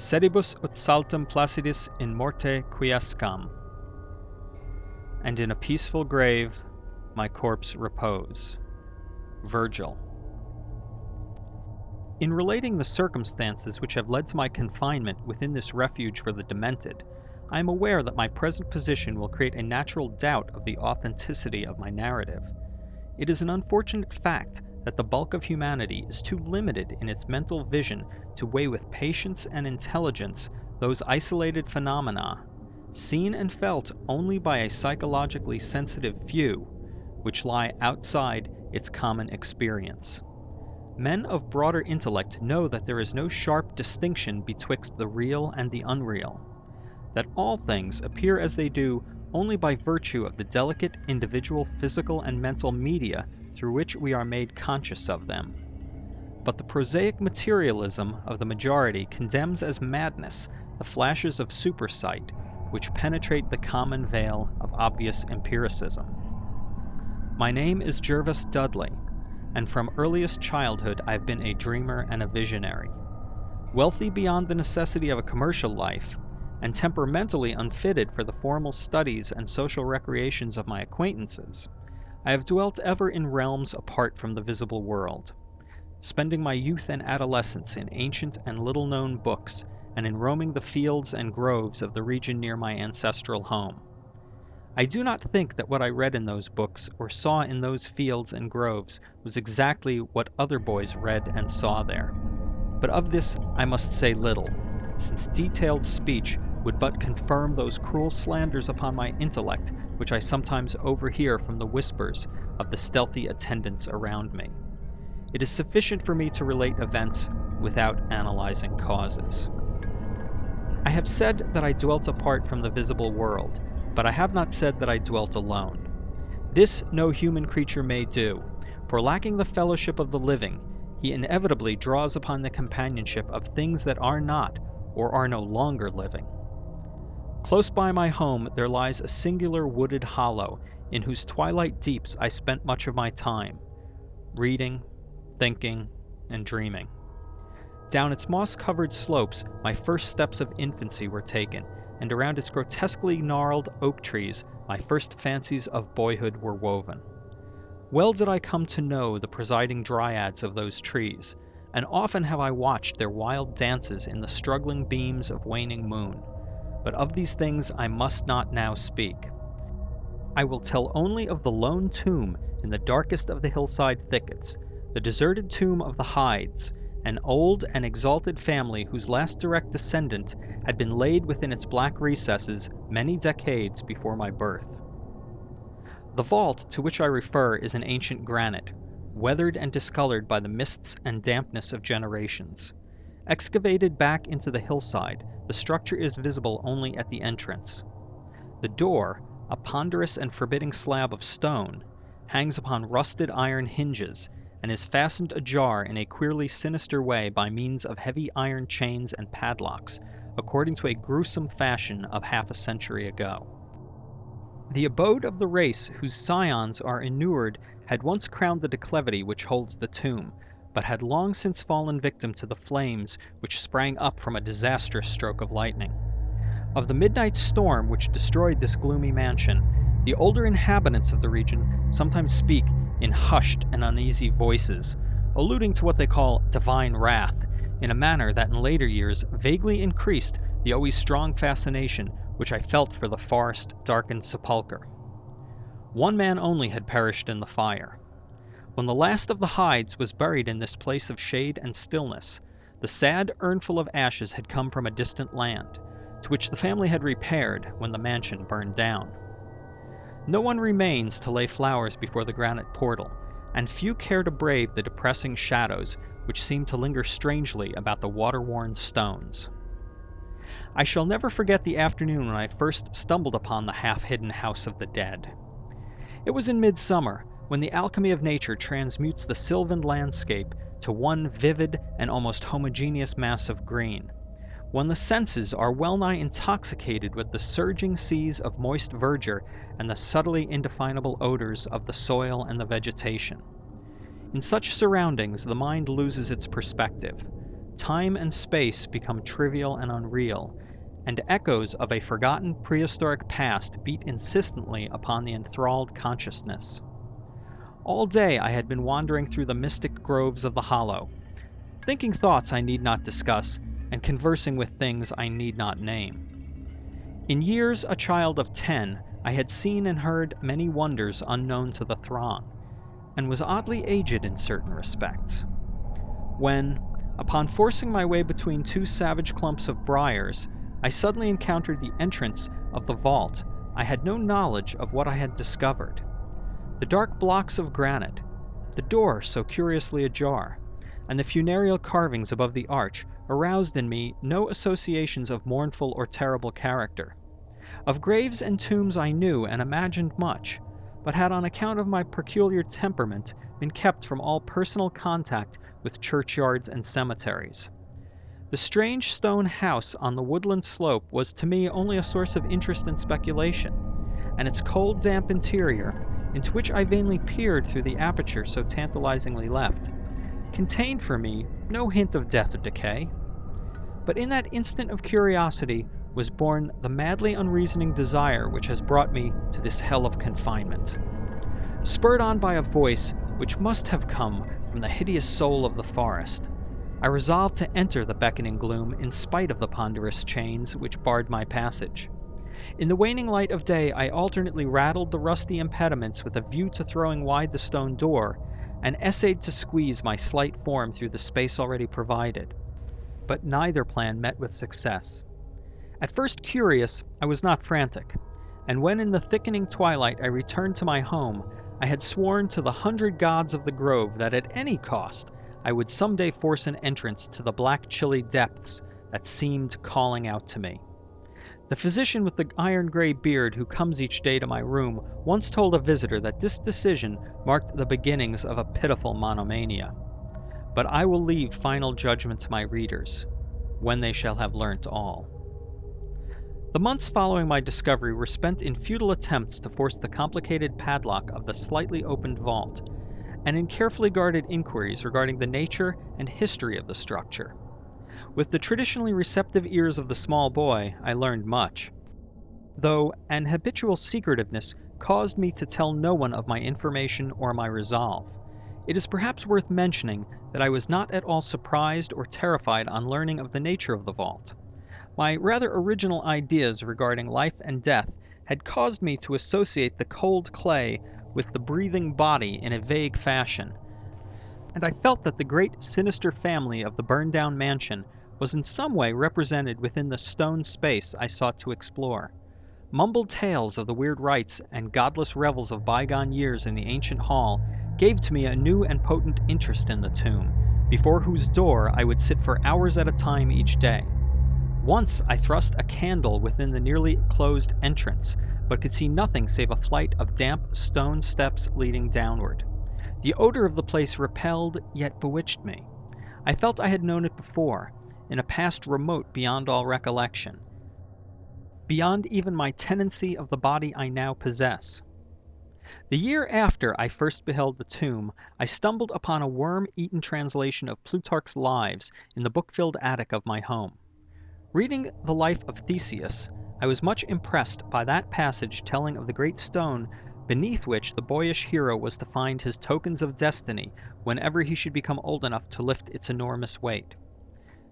sedibus ut saltum placidis in morte quiescam, and in a peaceful grave my corpse repose. Virgil. In relating the circumstances which have led to my confinement within this refuge for the demented, I am aware that my present position will create a natural doubt of the authenticity of my narrative. It is an unfortunate fact that the bulk of humanity is too limited in its mental vision to weigh with patience and intelligence those isolated phenomena, seen and felt only by a psychologically sensitive few, which lie outside its common experience. Men of broader intellect know that there is no sharp distinction betwixt the real and the unreal, that all things appear as they do only by virtue of the delicate individual physical and mental media through which we are made conscious of them. But the prosaic materialism of the majority condemns as madness the flashes of supersight which penetrate the common veil of obvious empiricism. My name is Jervas Dudley, and from earliest childhood I have been a dreamer and a visionary. Wealthy beyond the necessity of a commercial life, and temperamentally unfitted for the formal studies and social recreations of my acquaintances, I have dwelt ever in realms apart from the visible world, spending my youth and adolescence in ancient and little-known books, and in roaming the fields and groves of the region near my ancestral home. I do not think that what I read in those books or saw in those fields and groves was exactly what other boys read and saw there. But of this I must say little, since detailed speech would but confirm those cruel slanders upon my intellect which I sometimes overhear from the whispers of the stealthy attendants around me. It is sufficient for me to relate events without analyzing causes. I have said that I dwelt apart from the visible world, but I have not said that I dwelt alone. This no human creature may do, for lacking the fellowship of the living, he inevitably draws upon the companionship of things that are not, or are no longer living. Close by my home there lies a singular wooded hollow, in whose twilight deeps I spent much of my time, reading, thinking, and dreaming. Down its moss-covered slopes my first steps of infancy were taken, and around its grotesquely gnarled oak trees my first fancies of boyhood were woven. Well did I come to know the presiding dryads of those trees, and often have I watched their wild dances in the struggling beams of waning moon. But of these things I must not now speak. I will tell only of the lone tomb in the darkest of the hillside thickets, the deserted tomb of the Hydes, an old and exalted family whose last direct descendant had been laid within its black recesses many decades before my birth. The vault to which I refer is an ancient granite, weathered and discolored by the mists and dampness of generations. Excavated back into the hillside, the structure is visible only at the entrance. The door, a ponderous and forbidding slab of stone, hangs upon rusted iron hinges, and is fastened ajar in a queerly sinister way by means of heavy iron chains and padlocks, according to a gruesome fashion of half a century ago. The abode of the race whose scions are inured had once crowned the declivity which holds the tomb, but had long since fallen victim to the flames which sprang up from a disastrous stroke of lightning. Of the midnight storm which destroyed this gloomy mansion, the older inhabitants of the region sometimes speak in hushed and uneasy voices, alluding to what they call divine wrath, in a manner that in later years vaguely increased the always strong fascination which I felt for the forest-darkened sepulchre. One man only had perished in the fire. When the last of the Hydes was buried in this place of shade and stillness, the sad urnful of ashes had come from a distant land, to which the family had repaired when the mansion burned down. No one remains to lay flowers before the granite portal, and few care to brave the depressing shadows which seem to linger strangely about the water-worn stones. I shall never forget the afternoon when I first stumbled upon the half-hidden house of the dead. It was in midsummer, when the alchemy of nature transmutes the sylvan landscape to one vivid and almost homogeneous mass of green, when the senses are well-nigh intoxicated with the surging seas of moist verdure and the subtly indefinable odors of the soil and the vegetation. In such surroundings the mind loses its perspective. time and space become trivial and unreal, and echoes of a forgotten prehistoric past beat insistently upon the enthralled consciousness. All day I had been wandering through the mystic groves of the Hollow, thinking thoughts I need not discuss, and conversing with things I need not name. In years a child of 10, I had seen and heard many wonders unknown to the throng, and was oddly aged in certain respects. When, upon forcing my way between two savage clumps of briars, I suddenly encountered the entrance of the vault, I had no knowledge of what I had discovered. The dark blocks of granite, the door so curiously ajar, and the funereal carvings above the arch aroused in me no associations of mournful or terrible character. Of graves and tombs I knew and imagined much, but had on account of my peculiar temperament been kept from all personal contact with churchyards and cemeteries. The strange stone house on the woodland slope was to me only a source of interest and speculation, and its cold, damp interior, into which I vainly peered through the aperture so tantalizingly left, contained for me no hint of death or decay. But in that instant of curiosity was born the madly unreasoning desire which has brought me to this hell of confinement. Spurred on by a voice which must have come from the hideous soul of the forest, I resolved to enter the beckoning gloom in spite of the ponderous chains which barred my passage. In the waning light of day I alternately rattled the rusty impediments with a view to throwing wide the stone door, and essayed to squeeze my slight form through the space already provided. But neither plan met with success. At first curious, I was not frantic, and when in the thickening twilight I returned to my home, I had sworn to the 100 gods of the grove that at any cost I would someday force an entrance to the black chilly depths that seemed calling out to me. The physician with the iron-gray beard who comes each day to my room once told a visitor that this decision marked the beginnings of a pitiful monomania. But I will leave final judgment to my readers, when they shall have learnt all. The months following my discovery were spent in futile attempts to force the complicated padlock of the slightly opened vault, and in carefully guarded inquiries regarding the nature and history of the structure. With the traditionally receptive ears of the small boy, I learned much, though an habitual secretiveness caused me to tell no one of my information or my resolve. It is perhaps worth mentioning that I was not at all surprised or terrified on learning of the nature of the vault. My rather original ideas regarding life and death had caused me to associate the cold clay with the breathing body in a vague fashion, and I felt that the great sinister family of the burned-down mansion was in some way represented within the stone space I sought to explore. Mumbled tales of the weird rites and godless revels of bygone years in the ancient hall gave to me a new and potent interest in the tomb, before whose door I would sit for hours at a time each day. Once I thrust a candle within the nearly closed entrance, but could see nothing save a flight of damp stone steps leading downward. The odor of the place repelled, yet bewitched me. I felt I had known it before, in a past remote beyond all recollection, beyond even my tenancy of the body I now possess. The year after I first beheld the tomb, I stumbled upon a worm-eaten translation of Plutarch's Lives in the book-filled attic of my home. Reading the life of Theseus, I was much impressed by that passage telling of the great stone beneath which the boyish hero was to find his tokens of destiny whenever he should become old enough to lift its enormous weight.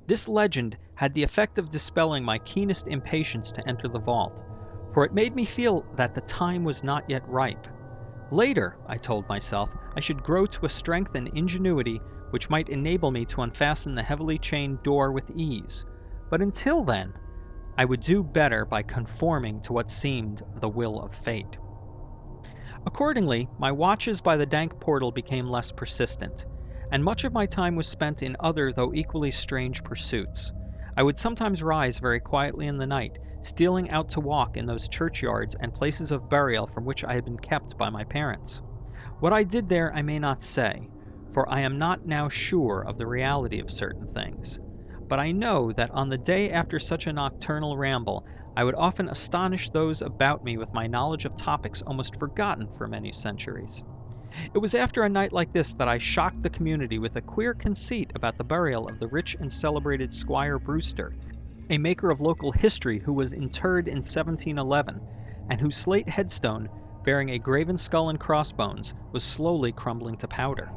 This legend had the effect of dispelling my keenest impatience to enter the vault, for it made me feel that the time was not yet ripe. Later, I told myself, I should grow to a strength and ingenuity which might enable me to unfasten the heavily chained door with ease, but until then, I would do better by conforming to what seemed the will of fate. Accordingly, my watches by the dank portal became less persistent, and much of my time was spent in other though equally strange pursuits. I would sometimes rise very quietly in the night, stealing out to walk in those churchyards and places of burial from which I had been kept by my parents. What I did there I may not say, for I am not now sure of the reality of certain things. But I know that on the day after such a nocturnal ramble, I would often astonish those about me with my knowledge of topics almost forgotten for many centuries. It was after a night like this that I shocked the community with a queer conceit about the burial of the rich and celebrated Squire Brewster, a maker of local history who was interred in 1711, and whose slate headstone, bearing a graven skull and crossbones, was slowly crumbling to powder.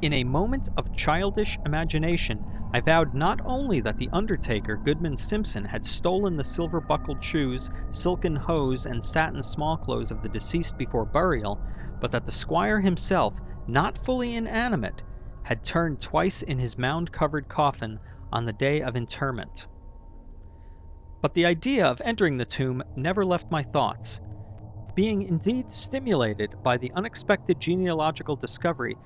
In a moment of childish imagination, I vowed not only that the undertaker, Goodman Simpson, had stolen the silver-buckled shoes, silken hose, and satin small-clothes of the deceased before burial, but that the squire himself, not fully inanimate, had turned twice in his mound-covered coffin on the day of interment. But the idea of entering the tomb never left my thoughts, being indeed stimulated by the unexpected genealogical discovery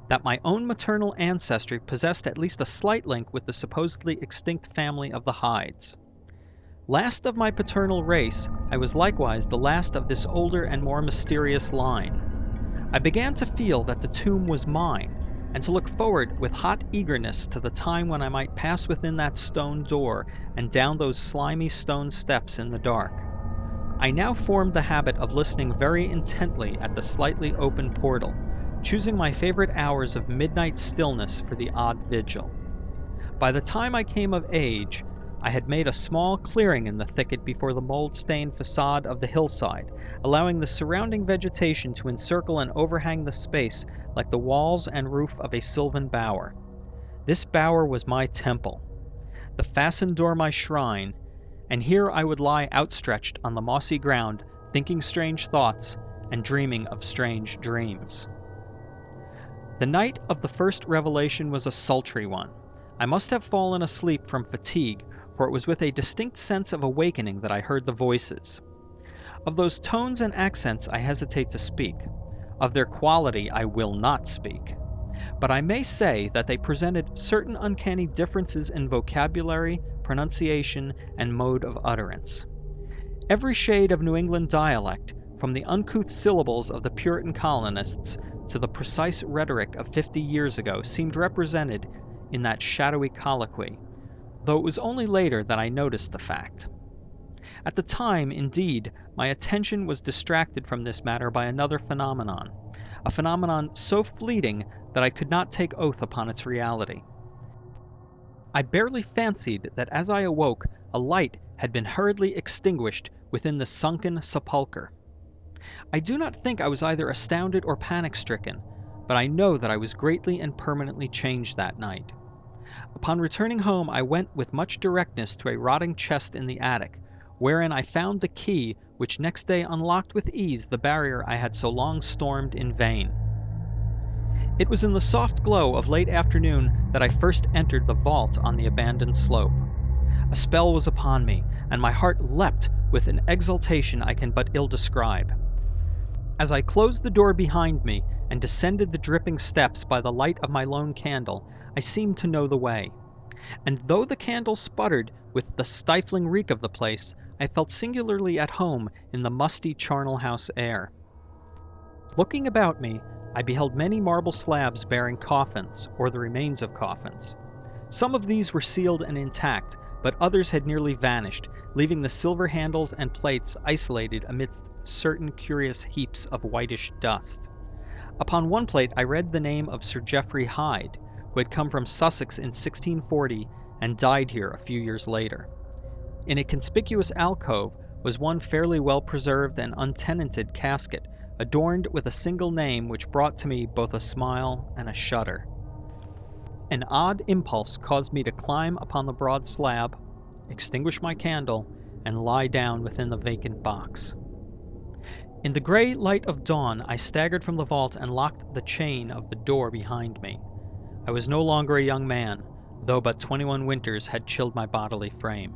that my own maternal ancestry possessed at least a slight link with the supposedly extinct family of the Hydes. Last of my paternal race, I was likewise the last of this older and more mysterious line. I began to feel that the tomb was mine, and to look forward with hot eagerness to the time when I might pass within that stone door and down those slimy stone steps in the dark. I now formed the habit of listening very intently at the slightly open portal, choosing my favorite hours of midnight stillness for the odd vigil. By the time I came of age, I had made a small clearing in the thicket before the mold-stained facade of the hillside, allowing the surrounding vegetation to encircle and overhang the space like the walls and roof of a sylvan bower. This bower was my temple, the fastened door my shrine, and here I would lie outstretched on the mossy ground, thinking strange thoughts and dreaming of strange dreams. The night of the first revelation was a sultry one. I must have fallen asleep from fatigue, for it was with a distinct sense of awakening that I heard the voices. Of those tones and accents I hesitate to speak. Of their quality I will not speak. But I may say that they presented certain uncanny differences in vocabulary, pronunciation, and mode of utterance. Every shade of New England dialect, from the uncouth syllables of the Puritan colonists to the precise rhetoric of 50 years ago, seemed represented in that shadowy colloquy, though it was only later that I noticed the fact. At the time, indeed, my attention was distracted from this matter by another phenomenon, a phenomenon so fleeting that I could not take oath upon its reality. I barely fancied that as I awoke, a light had been hurriedly extinguished within the sunken sepulchre. I do not think I was either astounded or panic-stricken, but I know that I was greatly and permanently changed that night. Upon returning home, I went with much directness to a rotting chest in the attic, wherein I found the key which next day unlocked with ease the barrier I had so long stormed in vain. It was in the soft glow of late afternoon that I first entered the vault on the abandoned slope. A spell was upon me, and my heart leapt with an exultation I can but ill describe. As I closed the door behind me and descended the dripping steps by the light of my lone candle, I seemed to know the way. And though the candle sputtered with the stifling reek of the place, I felt singularly at home in the musty charnel house air. Looking about me, I beheld many marble slabs bearing coffins, or the remains of coffins. Some of these were sealed and intact, but others had nearly vanished, leaving the silver handles and plates isolated amidst certain curious heaps of whitish dust. Upon one plate I read the name of Sir Geoffrey Hyde, who had come from Sussex in 1640 and died here a few years later. In a conspicuous alcove was one fairly well-preserved and untenanted casket, adorned with a single name which brought to me both a smile and a shudder. An odd impulse caused me to climb upon the broad slab, extinguish my candle, and lie down within the vacant box. In the gray light of dawn, I staggered from the vault and locked the chain of the door behind me. I was no longer a young man, though but 21 winters had chilled my bodily frame.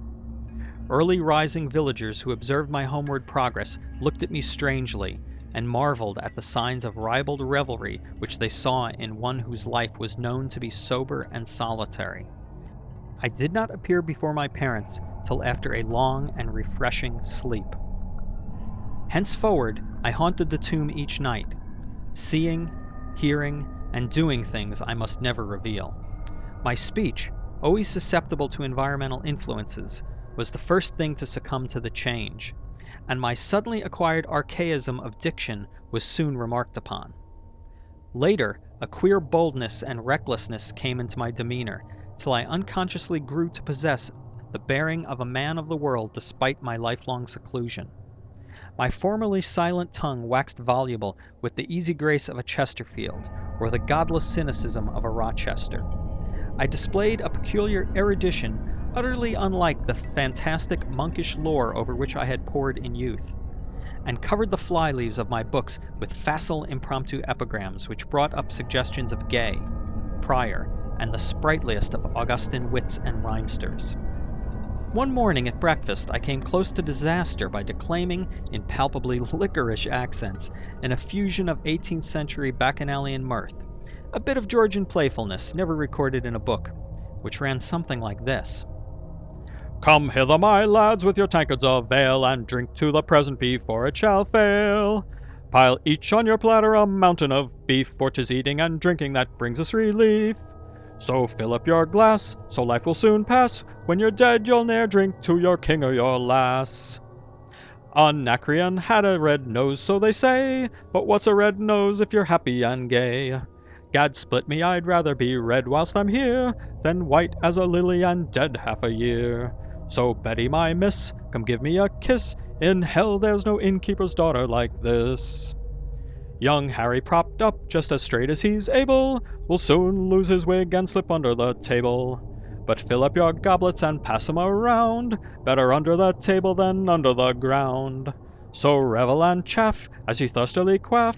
Early rising villagers who observed my homeward progress looked at me strangely, and marveled at the signs of ribald revelry which they saw in one whose life was known to be sober and solitary. I did not appear before my parents till after a long and refreshing sleep. Henceforward I haunted the tomb each night, seeing, hearing, and doing things I must never reveal. My speech, always susceptible to environmental influences, was the first thing to succumb to the change, and my suddenly acquired archaism of diction was soon remarked upon. Later, a queer boldness and recklessness came into my demeanor, till I unconsciously grew to possess the bearing of a man of the world despite my lifelong seclusion. My formerly silent tongue waxed voluble with the easy grace of a Chesterfield, or the godless cynicism of a Rochester. I displayed a peculiar erudition utterly unlike the fantastic monkish lore over which I had pored in youth, and covered the fly-leaves of my books with facile impromptu epigrams which brought up suggestions of Gay, Prior, and the sprightliest of Augustan wits and rhymesters. One morning at breakfast I came close to disaster by declaiming, in palpably liquorish accents, an effusion of 18th century bacchanalian mirth, a bit of Georgian playfulness never recorded in a book, which ran something like this. "Come hither, my lads, with your tankards of ale, and drink to the present before it shall fail. Pile each on your platter a mountain of beef, for 'tis eating and drinking that brings us relief. So fill up your glass, so life will soon pass. When you're dead, you'll ne'er drink to your king or your lass. Anacreon had a red nose, so they say, but what's a red nose if you're happy and gay? Gad split me, I'd rather be red whilst I'm here, than white as a lily and dead half a year. So Betty, my miss, come give me a kiss. In hell there's no innkeeper's daughter like this. Young Harry, propped up just as straight as he's able, will soon lose his wig and slip under the table. But fill up your goblets and pass 'em around, better under the table than under the ground. So revel and chaff as you thirstily quaff.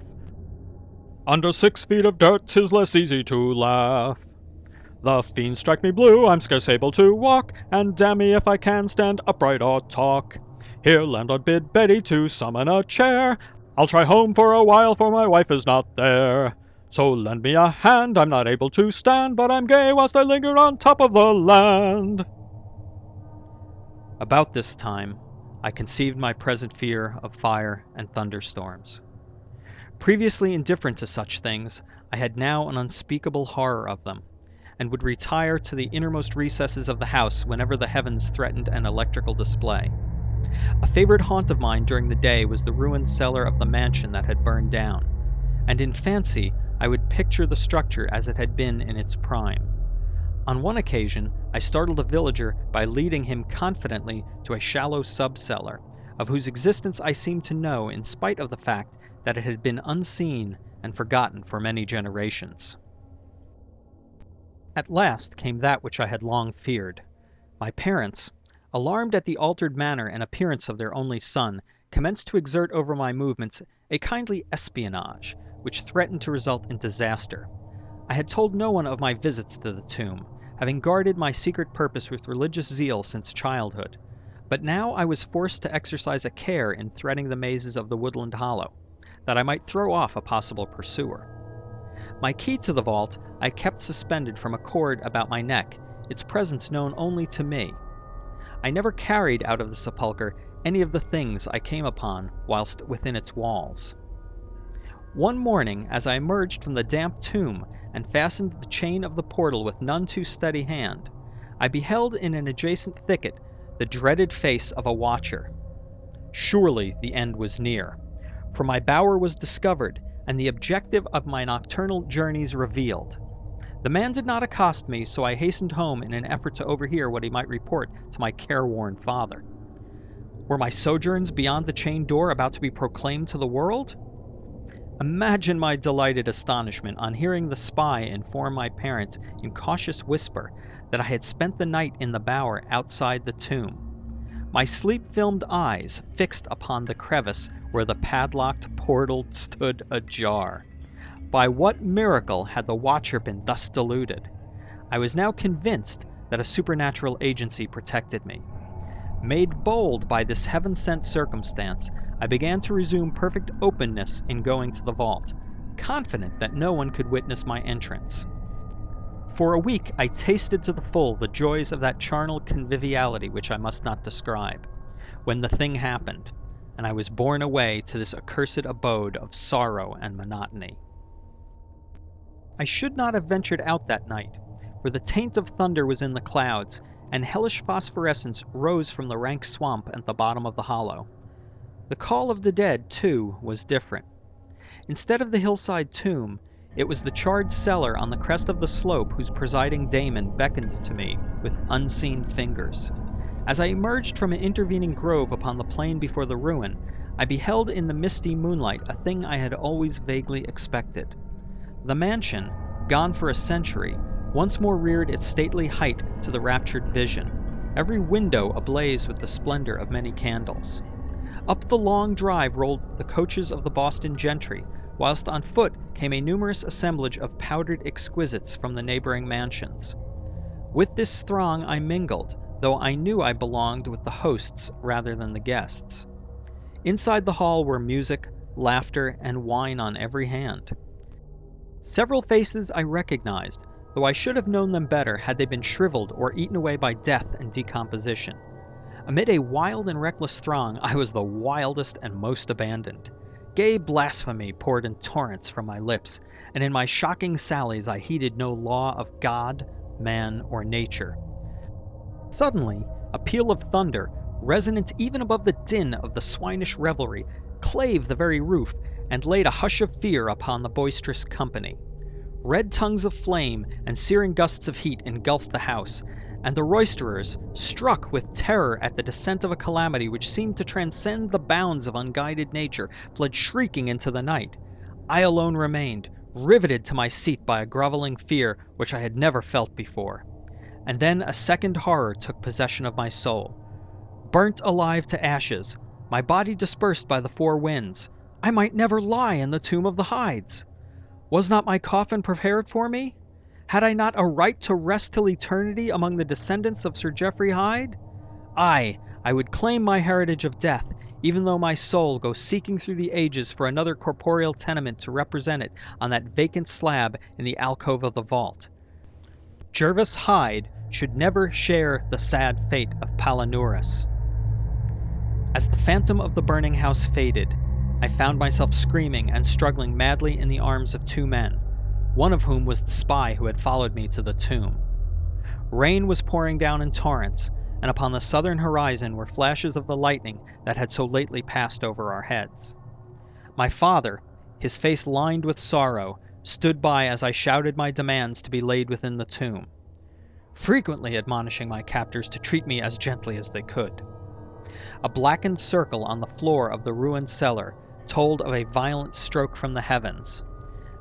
Under 6 feet of dirt 'tis less easy to laugh. The fiends strike me blue, I'm scarce able to walk, and damn me if I can stand upright or talk. Here, landlord, bid Betty to summon a chair. I'll try home for a while, for my wife is not there. So lend me a hand, I'm not able to stand, but I'm gay whilst I linger on top of the land." About this time, I conceived my present fear of fire and thunderstorms. Previously indifferent to such things, I had now an unspeakable horror of them, and would retire to the innermost recesses of the house whenever the heavens threatened an electrical display. A favorite haunt of mine during the day was the ruined cellar of the mansion that had burned down, and in fancy I would picture the structure as it had been in its prime. On one occasion I startled a villager by leading him confidently to a shallow sub-cellar, of whose existence I seemed to know in spite of the fact that it had been unseen and forgotten for many generations. At last came that which I had long feared. My parents, alarmed at the altered manner and appearance of their only son, commenced to exert over my movements a kindly espionage, which threatened to result in disaster. I had told no one of my visits to the tomb, having guarded my secret purpose with religious zeal since childhood, but now I was forced to exercise a care in threading the mazes of the woodland hollow, that I might throw off a possible pursuer. My key to the vault I kept suspended from a cord about my neck, its presence known only to me. I never carried out of the sepulchre any of the things I came upon whilst within its walls. One morning, as I emerged from the damp tomb and fastened the chain of the portal with none too steady hand, I beheld in an adjacent thicket the dreaded face of a watcher. Surely the end was near, for my bower was discovered, and the objective of my nocturnal journeys revealed. The man did not accost me, so I hastened home in an effort to overhear what he might report to my careworn father. Were my sojourns beyond the chained door about to be proclaimed to the world? Imagine my delighted astonishment on hearing the spy inform my parent in cautious whisper that I had spent the night in the bower outside the tomb, my sleep-filmed eyes fixed upon the crevice where the padlocked portal stood ajar. By what miracle had the watcher been thus deluded? I was now convinced that a supernatural agency protected me. Made bold by this heaven-sent circumstance, I began to resume perfect openness in going to the vault, confident that no one could witness my entrance. For a week I tasted to the full the joys of that charnel conviviality which I must not describe, when the thing happened, and I was borne away to this accursed abode of sorrow and monotony. I should not have ventured out that night, for the taint of thunder was in the clouds, and hellish phosphorescence rose from the rank swamp at the bottom of the hollow. The call of the dead, too, was different. Instead of the hillside tomb, It was the charred cellar on the crest of the slope whose presiding daemon beckoned to me with unseen fingers. As I emerged from an intervening grove upon the plain before the ruin, I beheld in the misty moonlight a thing I had always vaguely expected. The mansion, gone for a century, once more reared its stately height to the raptured vision, every window ablaze with the splendor of many candles. Up the long drive rolled the coaches of the Boston gentry, whilst on foot came a numerous assemblage of powdered exquisites from the neighboring mansions. With this throng I mingled, though I knew I belonged with the hosts rather than the guests. Inside the hall were music, laughter, and wine on every hand. Several faces I recognized, though I should have known them better had they been shriveled or eaten away by death and decomposition. Amid a wild and reckless throng, I was the wildest and most abandoned. Gay blasphemy poured in torrents from my lips, and in my shocking sallies I heeded no law of God, man, or nature. Suddenly, a peal of thunder, resonant even above the din of the swinish revelry, clave the very roof, and laid a hush of fear upon the boisterous company. Red tongues of flame and searing gusts of heat engulfed the house, and the roisterers, struck with terror at the descent of a calamity which seemed to transcend the bounds of unguided nature, fled shrieking into the night. I alone remained, riveted to my seat by a groveling fear which I had never felt before. And then a second horror took possession of my soul. Burnt alive to ashes, my body dispersed by the four winds, I might never lie in the tomb of the Hydes. Was not my coffin prepared for me? Had I not a right to rest till eternity among the descendants of Sir Geoffrey Hyde? Aye, I would claim my heritage of death, even though my soul go seeking through the ages for another corporeal tenement to represent it on that vacant slab in the alcove of the vault. Jervas Hyde should never share the sad fate of Palinurus. As the phantom of the burning house faded, I found myself screaming and struggling madly in the arms of two men, one of whom was the spy who had followed me to the tomb. Rain was pouring down in torrents, and upon the southern horizon were flashes of the lightning that had so lately passed over our heads. My father, his face lined with sorrow, stood by as I shouted my demands to be laid within the tomb, frequently admonishing my captors to treat me as gently as they could. A blackened circle on the floor of the ruined cellar told of a violent stroke from the heavens,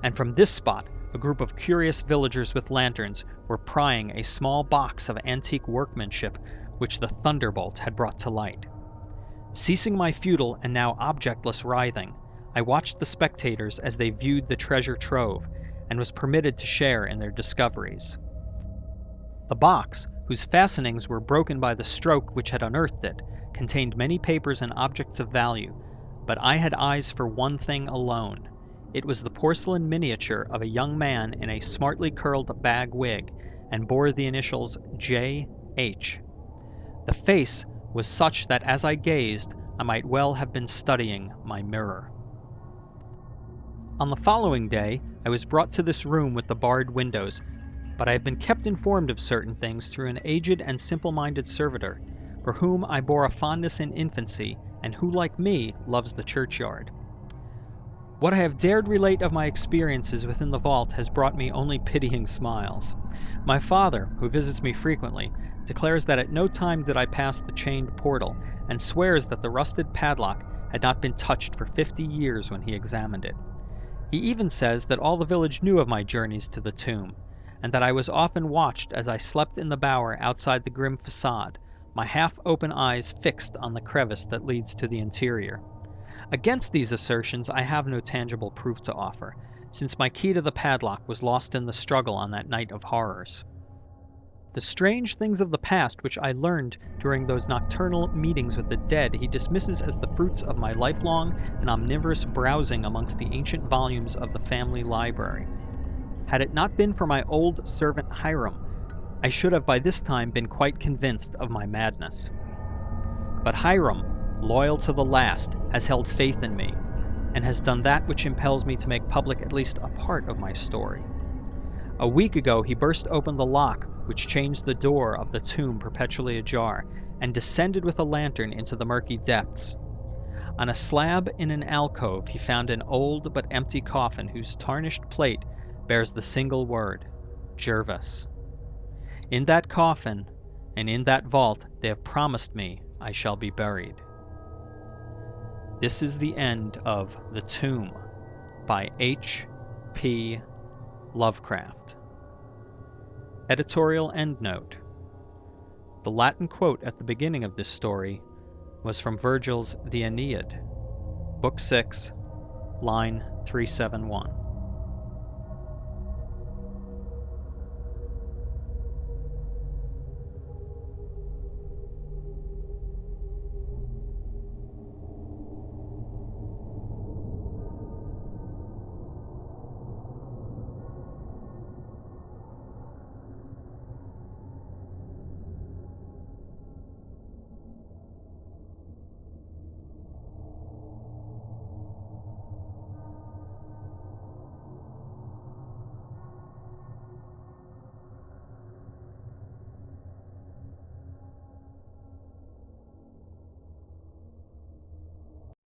and from this spot a group of curious villagers with lanterns were prying a small box of antique workmanship which the thunderbolt had brought to light. Ceasing my futile and now objectless writhing, I watched the spectators as they viewed the treasure trove, and was permitted to share in their discoveries. The box, whose fastenings were broken by the stroke which had unearthed it, contained many papers and objects of value, but I had eyes for one thing alone. It was the porcelain miniature of a young man in a smartly curled bag wig, and bore the initials J.H. The face was such that as I gazed, I might well have been studying my mirror. On the following day, I was brought to this room with the barred windows, but I had been kept informed of certain things through an aged and simple-minded servitor, for whom I bore a fondness in infancy, and who, like me, loves the churchyard. What I have dared relate of my experiences within the vault has brought me only pitying smiles. My father, who visits me frequently, declares that at no time did I pass the chained portal, and swears that the rusted padlock had not been touched for 50 years when he examined it. He even says that all the village knew of my journeys to the tomb, and that I was often watched as I slept in the bower outside the grim facade, my half-open eyes fixed on the crevice that leads to the interior. Against these assertions I have no tangible proof to offer, since my key to the padlock was lost in the struggle on that night of horrors. The strange things of the past which I learned during those nocturnal meetings with the dead he dismisses as the fruits of my lifelong and omnivorous browsing amongst the ancient volumes of the family library. Had it not been for my old servant Hiram, I should have by this time been quite convinced of my madness. But Hiram, loyal to the last, has held faith in me, and has done that which impels me to make public at least a part of my story. A week ago he burst open the lock which changed the door of the tomb perpetually ajar, and descended with a lantern into the murky depths. On a slab in an alcove he found an old but empty coffin whose tarnished plate bears the single word, Jervas. In that coffin and in that vault they have promised me I shall be buried. This is the end of The Tomb by H. P. Lovecraft. Editorial endnote. The Latin quote at the beginning of this story was from Virgil's The Aeneid, Book 6, line 371.